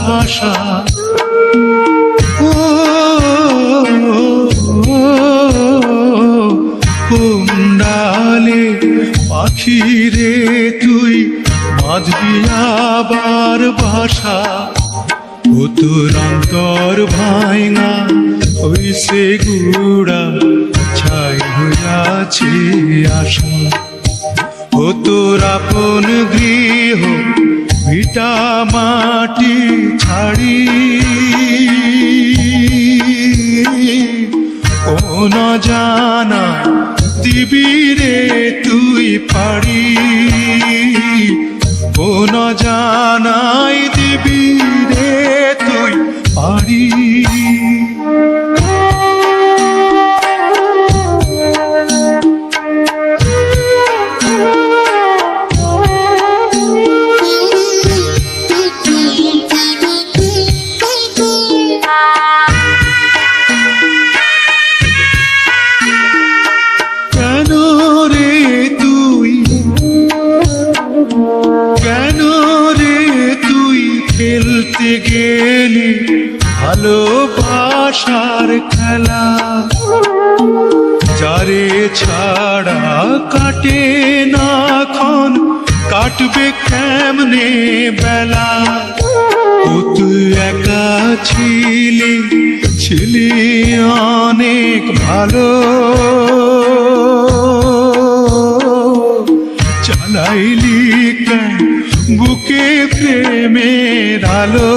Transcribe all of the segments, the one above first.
ভাষা। ও কোন ডালে পাখি রে তুই বাঁধবি আবার বাসা। ও তোর অন্তর ভাঙা হইছে গুড়া ছাই হইয়াছে আশা। ও তোর আপন গৃহ ভিটা মাটি ছাড়ি কোন জানা দিবি রে তুই পাড়ি। কোন জানাই দিবি রে তুই পাড়ি। খেলতে গেলি ভালোবাসার খেলা, যারে ছাড়া কাটে না ক্ষণ কাটবে কেমনে বেলা। ও তুই একা ছিলি ছিলি অনেক ভালো, চালাইলি কেন বুকে প্রেমের আলো,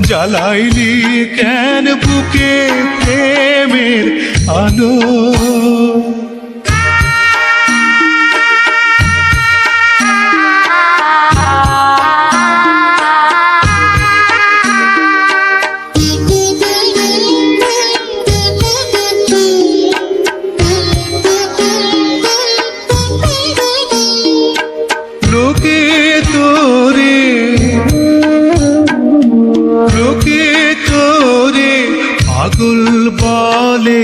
জ্বালাইলি কেন বুকে প্রেমের আলো। পাগল বলে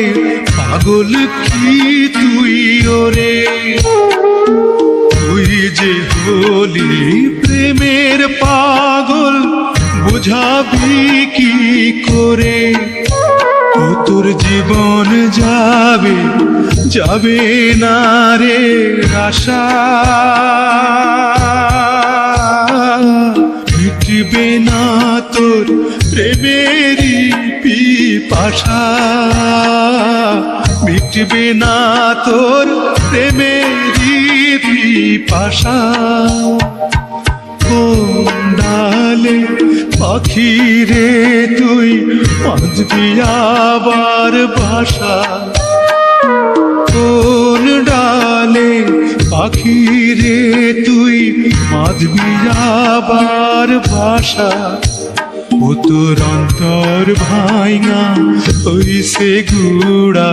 পাগল কি তুই ওরে, তুই যে হলি প্রেমের পাগল বুঝাবি কি করে। ও তোর জীবন যাবে যাবে না রে আশা, মিটবে না তোর প্রেমেরই পিপাসা, মিটবে না তোর প্রেমেরই পিপাসা। কোন ডালে পাখি রে তুই বাঁধবি আবার বাসা। কোন ডালে পাখি রে তুই বাঁধবি আবার বাসা। ও তোর অন্তর ভাঙা হইছে গুড়া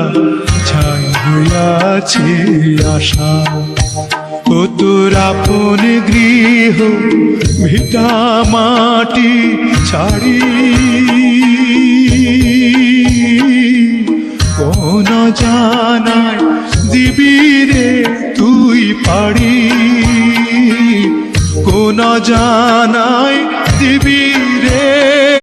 ছাই হইয়াছে আশা। ও তোর আপন গৃহ ভিটা মাটি ছাড়ি কোন জানায় দিবি রে তুই পাড়ি। কোন জানায় দিবি